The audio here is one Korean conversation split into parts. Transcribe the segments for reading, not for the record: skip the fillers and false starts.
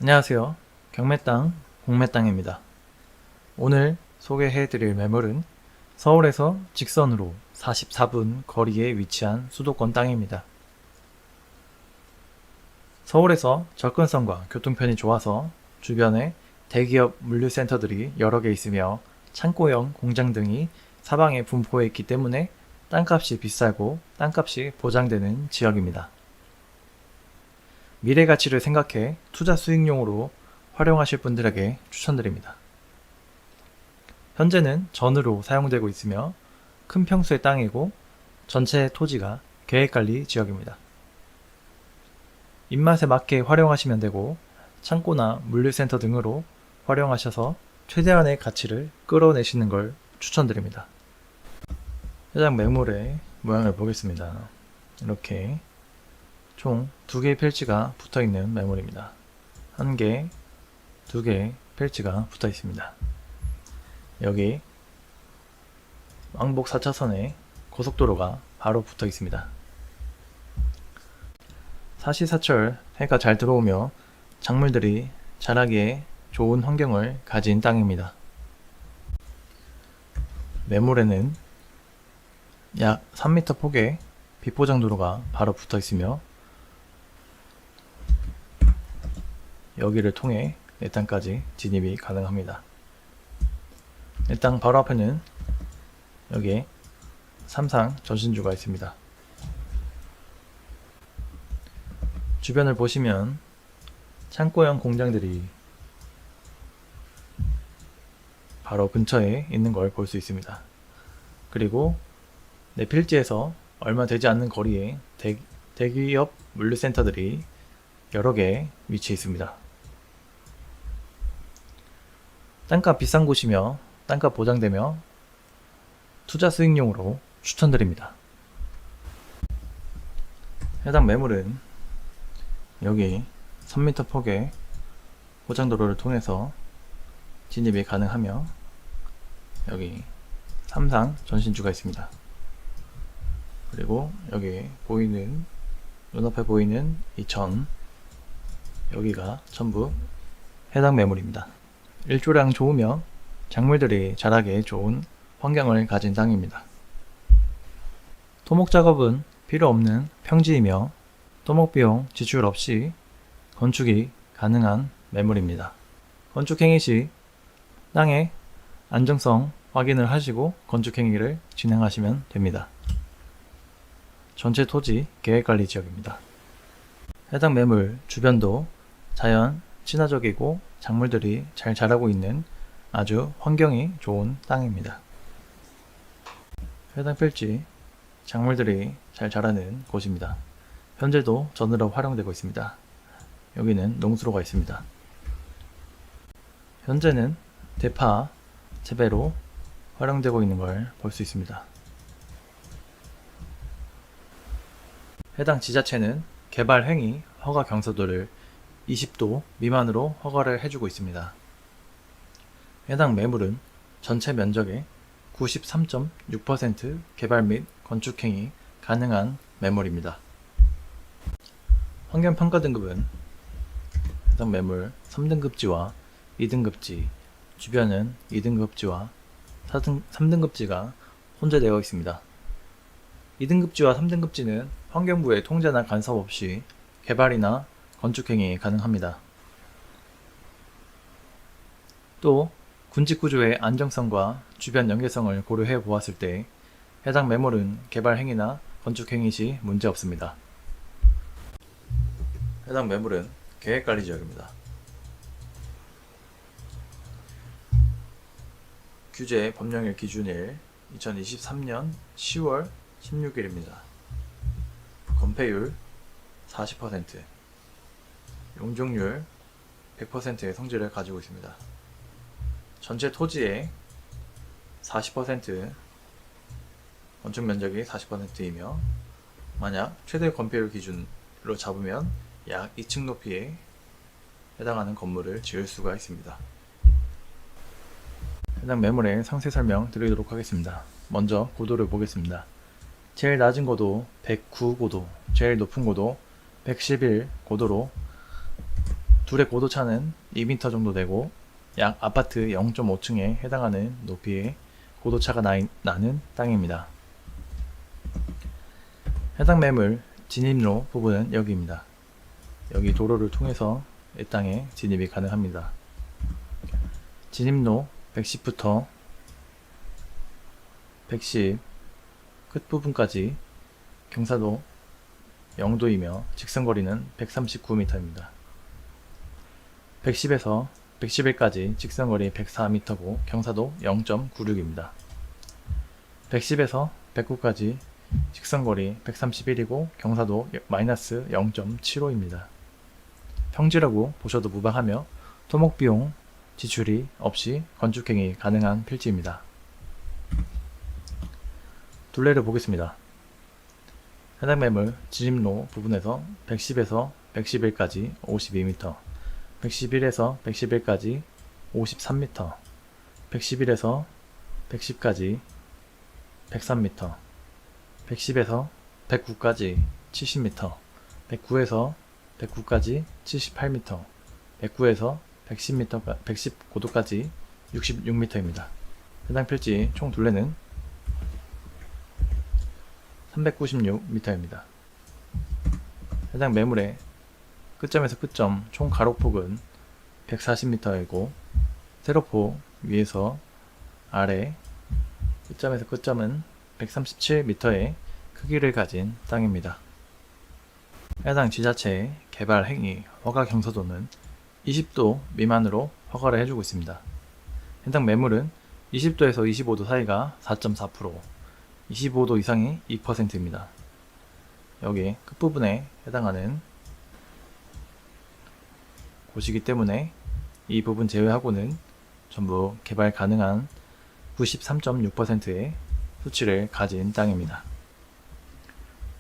안녕하세요. 경매땅 공매땅입니다. 오늘 소개해드릴 매물은 서울에서 직선으로 44분 거리에 위치한 수도권 땅입니다. 서울에서 접근성과 교통편이 좋아서 주변에 대기업 물류센터들이 여러 개 있으며 창고형 공장 등이 사방에 분포해 있기 때문에 땅값이 비싸고 땅값이 보장되는 지역입니다. 미래 가치를 생각해 투자 수익용으로 활용하실 분들에게 추천드립니다. 현재는 전으로 사용되고 있으며 큰 평수의 땅이고 전체 토지가 계획관리 지역입니다. 입맛에 맞게 활용하시면 되고 창고나 물류센터 등으로 활용하셔서 최대한의 가치를 끌어내시는 걸 추천드립니다. 해당 매물의 모양을 보겠습니다. 이렇게 총 2개의 필지가 붙어있는 매물입니다. 1개, 2개의 필지가 붙어 있습니다. 여기 왕복 4차선에 고속도로가 바로 붙어 있습니다. 사시사철 해가 잘 들어오며 작물들이 자라기에 좋은 환경을 가진 땅입니다. 매물에는 약 3m 폭의 비포장도로가 바로 붙어 있으며 여기를 통해 내 땅까지 진입이 가능합니다. 내 땅 바로 앞에는 여기에 삼상 전신주가 있습니다. 주변을 보시면 창고형 공장들이 바로 근처에 있는 걸 볼 수 있습니다. 그리고 내 필지에서 얼마 되지 않는 거리에 대기업 물류센터들이 여러 개 위치해 있습니다. 땅값 비싼 곳이며 땅값 보장되며 투자 수익용으로 추천드립니다. 해당 매물은 여기 3m 폭의 포장도로를 통해서 진입이 가능하며 여기 삼상 전신주가 있습니다. 그리고 여기 보이는 눈앞에 보이는 이 전 여기가 전부 해당 매물입니다. 일조량 좋으며 작물들이 자라기에 좋은 환경을 가진 땅입니다. 토목 작업은 필요 없는 평지이며 토목 비용 지출 없이 건축이 가능한 매물입니다. 건축 행위 시 땅의 안정성 확인을 하시고 건축 행위를 진행하시면 됩니다. 전체 토지 계획관리 지역입니다. 해당 매물 주변도 자연 친화적이고 작물들이 잘 자라고 있는 아주 환경이 좋은 땅입니다. 해당 필지 작물들이 잘 자라는 곳입니다. 현재도 전으로 활용되고 있습니다. 여기는 농수로가 있습니다. 현재는 대파 재배로 활용되고 있는 걸 볼 수 있습니다. 해당 지자체는 개발 행위 허가 경사도를 20도 미만으로 허가를 해주고 있습니다. 해당 매물은 전체 면적의 93.6% 개발 및 건축 행위 가능한 매물입니다. 환경평가 등급은 해당 매물 3등급지와 2등급지, 주변은 2등급지와 3등급지가 혼재되어 있습니다. 2등급지와 3등급지는 환경부의 통제나 간섭 없이 개발이나 건축행위 가능합니다. 또 군집구조의 안정성과 주변 연계성을 고려해 보았을 때 해당 매물은 개발 행위나 건축 행위 시 문제 없습니다. 해당 매물은 계획관리 지역입니다. 규제 법령일 기준일 2023년 10월 16일입니다. 건폐율 40%, 용적률 100%의 성질을 가지고 있습니다. 전체 토지의 40%, 건축 면적이 40%이며 만약 최대 건폐율 기준으로 잡으면 약 2층 높이에 해당하는 건물을 지을 수가 있습니다. 해당 매물의 상세 설명 드리도록 하겠습니다. 먼저 고도를 보겠습니다. 제일 낮은 고도 109 고도, 제일 높은 고도 111 고도로 둘의 고도차는 2m 정도 되고 약 아파트 0.5층에 해당하는 높이의 고도차가 나는 땅입니다. 해당 매물 진입로 부분은 여기입니다. 여기 도로를 통해서 이 땅에 진입이 가능합니다. 진입로 110부터 110 끝부분까지 경사도 0도이며 직선거리는 139m입니다. 110에서 111까지 직선거리 104m고 경사도 0.96입니다. 110에서 109까지 직선거리 131이고 경사도 마이너스 0.75입니다. 평지라고 보셔도 무방하며 토목비용 지출이 없이 건축행위 가능한 필지입니다. 둘레를 보겠습니다. 해당 매물 진입로 부분에서 110에서 111까지 52m, 111에서 111까지 53m, 111에서 110까지 103m, 110에서 109까지 70m, 109에서 109까지 78m, 109에서 110고도까지 66m입니다. 해당 필지 총 둘레는 396m입니다. 해당 매물의 끝점에서 끝점 총 가로폭은 140m이고 세로폭 위에서 아래 끝점에서 끝점은 137m의 크기를 가진 땅입니다. 해당 지자체의 개발 행위 허가 경사도는 20도 미만으로 허가를 해주고 있습니다. 해당 매물은 20도에서 25도 사이가 4.4%, 25도 이상이 2%입니다. 여기 끝부분에 해당하는 곳이기 때문에 이 부분 제외하고는 전부 개발 가능한 93.6%의 수치를 가진 땅입니다.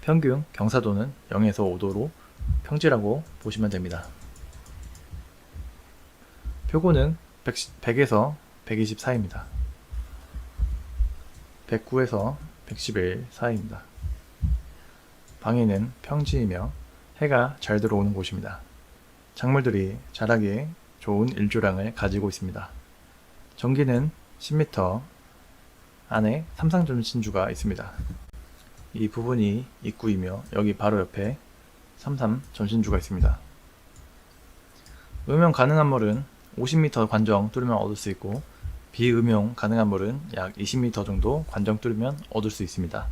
평균 경사도는 0에서 5도로 평지라고 보시면 됩니다. 표고는 100에서 120 사이입니다. 109에서 111 사이입니다. 방해는 평지이며 해가 잘 들어오는 곳입니다. 작물들이 자라기에 좋은 일조량을 가지고 있습니다. 전기는 10m 안에 삼상전신주가 있습니다. 이 부분이 입구이며 여기 바로 옆에 삼삼전신주가 있습니다. 음용 가능한 물은 50m 관정 뚫으면 얻을 수 있고 비음용 가능한 물은 약 20m 정도 관정 뚫으면 얻을 수 있습니다.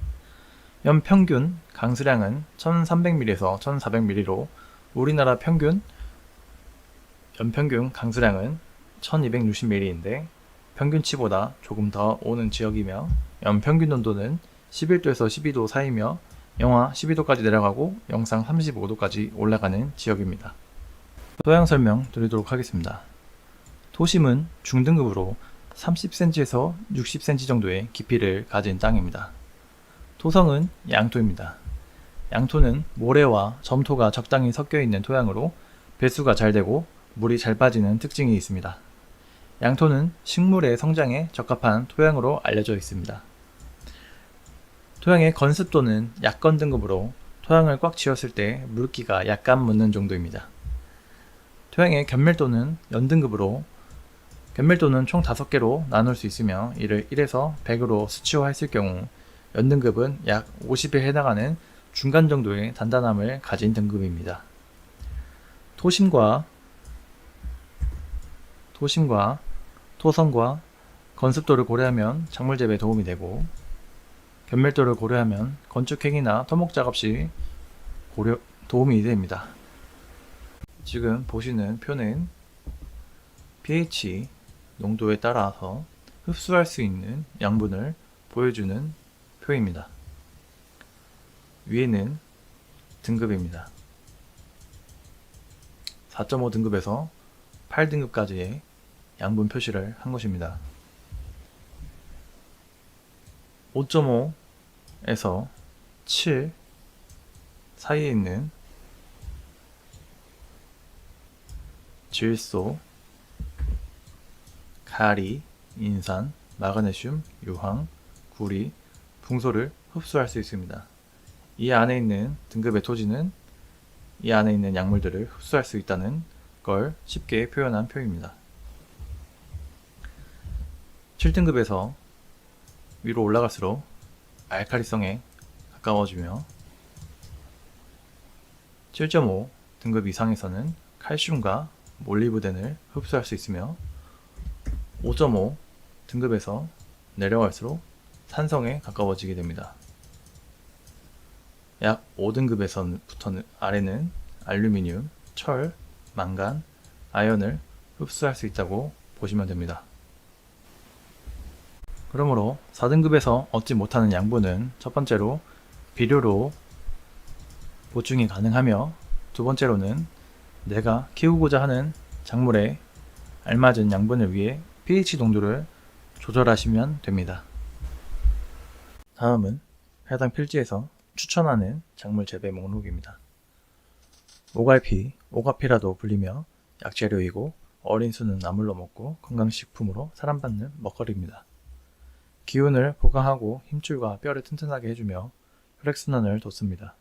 연평균 강수량은 1300ml에서 1400ml로 우리나라 연평균 강수량은 1260ml인데 평균치보다 조금 더 오는 지역이며 연평균 온도는 11도에서 12도 사이며 영하 12도까지 내려가고 영상 35도까지 올라가는 지역입니다. 토양 설명 드리도록 하겠습니다. 토심은 중등급으로 30cm에서 60cm 정도의 깊이를 가진 땅입니다. 토성은 양토입니다. 양토는 모래와 점토가 적당히 섞여 있는 토양으로 배수가 잘 되고 물이 잘 빠지는 특징이 있습니다. 양토는 식물의 성장에 적합한 토양으로 알려져 있습니다. 토양의 건습도는 약건 등급으로 토양을 꽉 쥐었을 때 물기가 약간 묻는 정도입니다. 토양의 견밀도는 연등급으로 견밀도는 총 5개로 나눌 수 있으며 이를 1에서 100으로 수치화했을 경우 연등급은 약 50에 해당하는 중간 정도의 단단함을 가진 등급입니다. 토심과 토성과 건습도를 고려하면 작물 재배에 도움이 되고 견밀도를 고려하면 건축행위나 토목작업 시 도움이 됩니다. 지금 보시는 표는 pH 농도에 따라서 흡수할 수 있는 양분을 보여주는 표입니다. 위에는 등급입니다. 4.5 등급에서 8등급까지의 양분 표시를 한 것입니다. 5.5에서 7 사이에 있는 질소, 가리, 인산, 마그네슘, 유황, 구리, 붕소를 흡수할 수 있습니다. 이 안에 있는 등급의 토지는 이 안에 있는 약물들을 흡수할 수 있다는 걸 쉽게 표현한 표입니다. 7등급에서 위로 올라갈수록 알칼리성에 가까워지며 7.5 등급 이상에서는 칼슘과 몰리브덴을 흡수할 수 있으며 5.5 등급에서 내려갈수록 산성에 가까워지게 됩니다. 약 5등급에서부터 아래는 알루미늄, 철, 망간, 아연을 흡수할 수 있다고 보시면 됩니다. 그러므로 4등급에서 얻지 못하는 양분은 첫 번째로 비료로 보충이 가능하며 두 번째로는 내가 키우고자 하는 작물에 알맞은 양분을 위해 pH 농도를 조절하시면 됩니다. 다음은 해당 필지에서 추천하는 작물 재배 목록입니다. 오갈피, 오가피라도 불리며 약재료이고 어린 수는 나물로 먹고 건강식품으로 사랑받는 먹거리입니다. 기운을 보강하고 힘줄과 뼈를 튼튼하게 해주며 혈액순환을 돕습니다.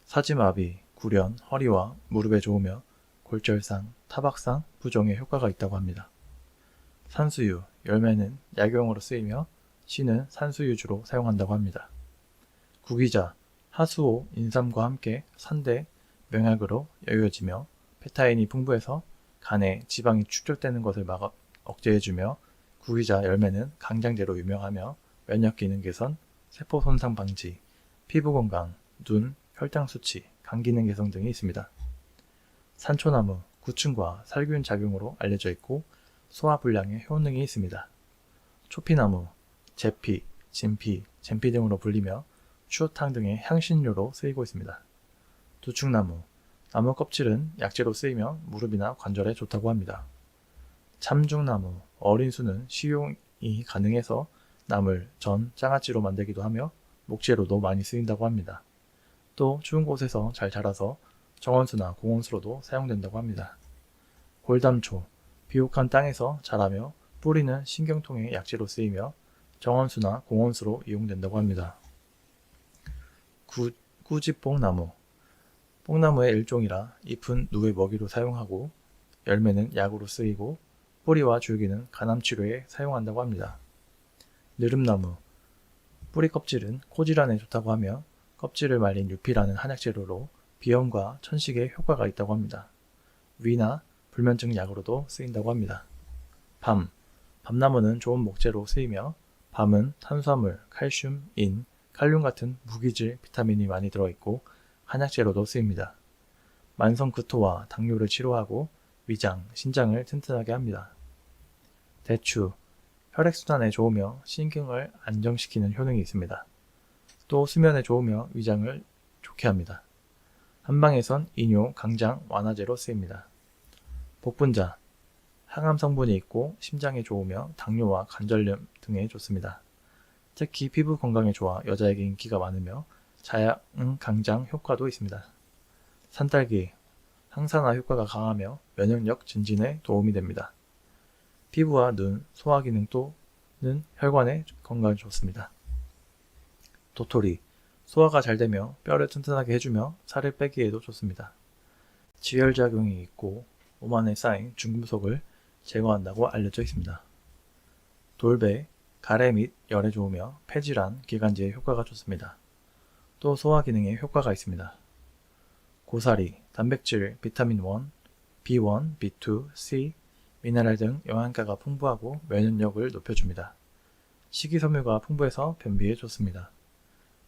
사지마비, 구련, 허리와 무릎에 좋으며 골절상, 타박상, 부종에 효과가 있다고 합니다. 산수유, 열매는 약용으로 쓰이며 씨는 산수유주로 사용한다고 합니다. 구기자, 하수오, 인삼과 함께 산대, 명약으로 여겨지며 페타인이 풍부해서 간에 지방이 축적되는 것을 억제해주며 구기자 열매는 강장제로 유명하며 면역 기능 개선, 세포 손상 방지, 피부 건강, 눈, 혈당 수치, 간 기능 개선 등이 있습니다. 산초나무, 구충과 살균 작용으로 알려져 있고 소화 불량에 효능이 있습니다. 초피나무, 제피, 진피, 젠피 등으로 불리며 추어탕 등의 향신료로 쓰이고 있습니다. 두충나무, 나무 껍질은 약재로 쓰이며 무릎이나 관절에 좋다고 합니다. 참중나무, 어린 수는 식용이 가능해서 나물, 전, 장아찌로 만들기도 하며 목재로도 많이 쓰인다고 합니다. 또 추운 곳에서 잘 자라서 정원수나 공원수로도 사용된다고 합니다. 골담초, 비옥한 땅에서 자라며 뿌리는 신경통의 약재로 쓰이며 정원수나 공원수로 이용된다고 합니다. 꾸지뽕나무, 뽕나무의 일종이라 잎은 누의 먹이로 사용하고 열매는 약으로 쓰이고 뿌리와 줄기는 간암 치료에 사용한다고 합니다. 느릅나무, 뿌리 껍질은 코질환에 좋다고 하며 껍질을 말린 유피라는 한약재료로 비염과 천식에 효과가 있다고 합니다. 위나 불면증 약으로도 쓰인다고 합니다. 밤나무는 좋은 목재로 쓰이며 밤은 탄수화물, 칼슘, 인, 칼륨 같은 무기질 비타민이 많이 들어있고 한약재로도 쓰입니다. 만성구토와 당뇨를 치료하고 위장, 신장을 튼튼하게 합니다. 대추, 혈액순환에 좋으며 신경을 안정시키는 효능이 있습니다. 또 수면에 좋으며 위장을 좋게 합니다. 한방에선 이뇨, 강장, 완화제로 쓰입니다. 복분자, 항암 성분이 있고 심장에 좋으며 당뇨와 관절염 등에 좋습니다. 특히 피부 건강에 좋아 여자에게 인기가 많으며 자양 강장 효과도 있습니다. 산딸기, 항산화 효과가 강하며 면역력 증진에 도움이 됩니다. 피부와 눈, 소화 기능 또는 혈관의 건강에 좋습니다. 도토리, 소화가 잘 되며 뼈를 튼튼하게 해주며 살을 빼기에도 좋습니다. 지혈작용이 있고 몸 안에 쌓인 중금속을 제거한다고 알려져 있습니다. 돌배, 가래 및 열에 좋으며 폐질환, 기관지에 효과가 좋습니다. 또 소화 기능에 효과가 있습니다. 고사리, 단백질, 비타민 1, B1, B2, C, 미네랄 등 영양가가 풍부하고 면역력을 높여줍니다. 식이섬유가 풍부해서 변비에 좋습니다.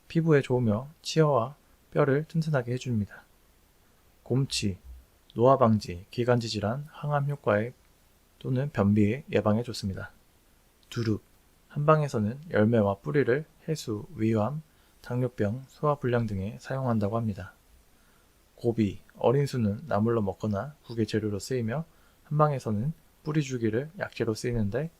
피부에 좋으며 치아와 뼈를 튼튼하게 해줍니다. 곰치, 노화 방지, 기관지 질환, 항암 효과에 또는 변비 예방에 좋습니다. 두릅, 한방에서는 열매와 뿌리를 해수, 위암, 당뇨병, 소화불량 등에 사용한다고 합니다. 고비, 어린 수는 나물로 먹거나 국의 재료로 쓰이며 한방에서는 뿌리 주기를 약재로 쓰이는데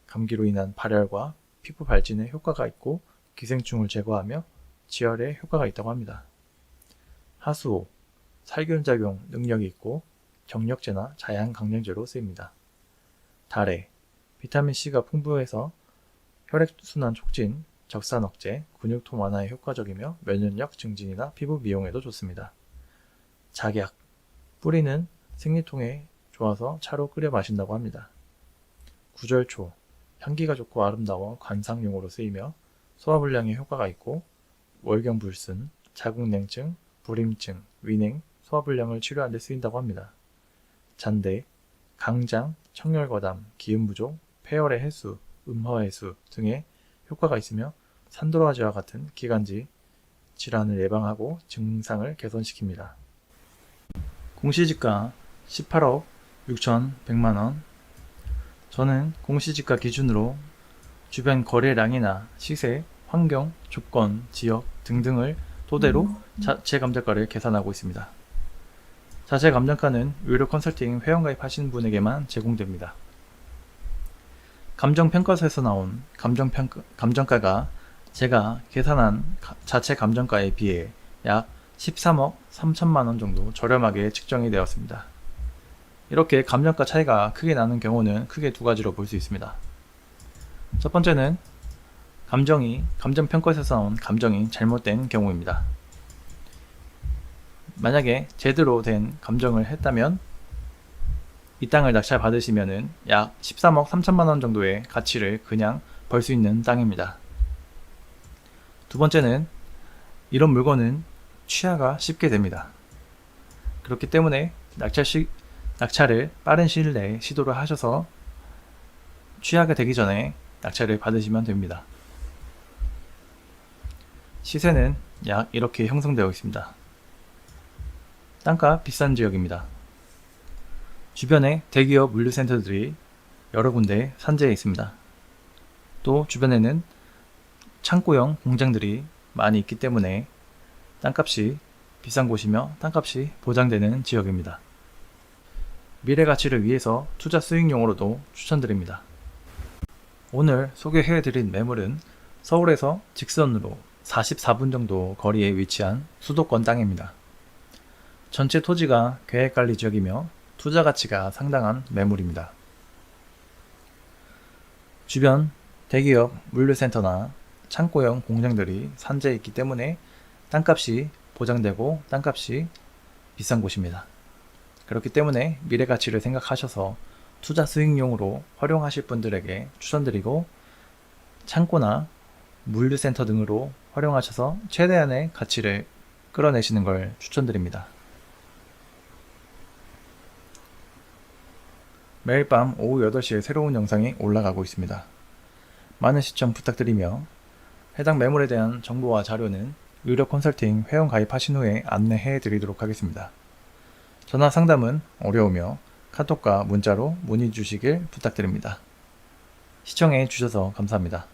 감기로 인한 발열과 피부 발진에 효과가 있고 기생충을 제거하며 지혈에 효과가 있다고 합니다. 하수오, 살균작용 능력이 있고 정력제나 자양강장제로 쓰입니다. 달래, 비타민C가 풍부해서 혈액순환 촉진, 적산 억제, 근육통 완화에 효과적이며 면역력 증진이나 피부 미용에도 좋습니다. 작약, 뿌리는 생리통에 좋아서 차로 끓여 마신다고 합니다. 구절초, 향기가 좋고 아름다워 관상용으로 쓰이며 소화불량에 효과가 있고 월경불순, 자궁냉증, 불임증, 위냉, 소화불량을 치료하는 데 쓰인다고 합니다. 잔대, 강장, 청열과담, 기운부족, 폐열의 해수, 음화해수 등의 효과가 있으며 산도라지와 같은 기관지 질환을 예방하고 증상을 개선시킵니다. 공시지가 18억 6,100만원. 저는 공시지가 기준으로 주변 거래량이나 시세, 환경, 조건, 지역 등등을 토대로 자체 감정가를 계산하고 있습니다. 자체 감정가는 의료 컨설팅 회원가입하신 분에게만 제공됩니다. 감정평가서에서 나온 감정가가 제가 계산한 자체 감정가에 비해 약 13억 3천만원 정도 저렴하게 측정이 되었습니다. 이렇게 감정가 차이가 크게 나는 경우는 크게 두 가지로 볼 수 있습니다. 첫 번째는 감정평가에서 나온 감정이 잘못된 경우입니다. 만약에 제대로 된 감정을 했다면 이 땅을 낙찰 받으시면은 약 13억 3천만원 정도의 가치를 그냥 벌 수 있는 땅입니다. 두 번째는 이런 물건은 취하가 쉽게 됩니다. 그렇기 때문에 낙찰을 빠른 시일 내에 시도를 하셔서 취하가 되기 전에 낙찰을 받으시면 됩니다. 시세는 약 이렇게 형성되어 있습니다. 땅값 비싼 지역입니다. 주변에 대기업 물류센터들이 여러 군데 산재해 있습니다. 또 주변에는 창고형 공장들이 많이 있기 때문에 땅값이 비싼 곳이며 땅값이 보장되는 지역입니다. 미래 가치를 위해서 투자 수익용으로도 추천드립니다. 오늘 소개해드린 매물은 서울에서 직선으로 44분 정도 거리에 위치한 수도권 땅입니다. 전체 토지가 계획관리 지역이며 투자 가치가 상당한 매물입니다. 주변 대기업 물류센터나 창고형 공장들이 산재해 있기 때문에 땅값이 보장되고 땅값이 비싼 곳입니다. 그렇기 때문에 미래 가치를 생각하셔서 투자 수익용으로 활용하실 분들에게 추천드리고 창고나 물류센터 등으로 활용하셔서 최대한의 가치를 끌어내시는 걸 추천드립니다. 매일 밤 오후 8시에 새로운 영상이 올라가고 있습니다. 많은 시청 부탁드리며 해당 매물에 대한 정보와 자료는 의료 컨설팅 회원 가입하신 후에 안내해 드리도록 하겠습니다. 전화 상담은 어려우며 카톡과 문자로 문의 주시길 부탁드립니다. 시청해 주셔서 감사합니다.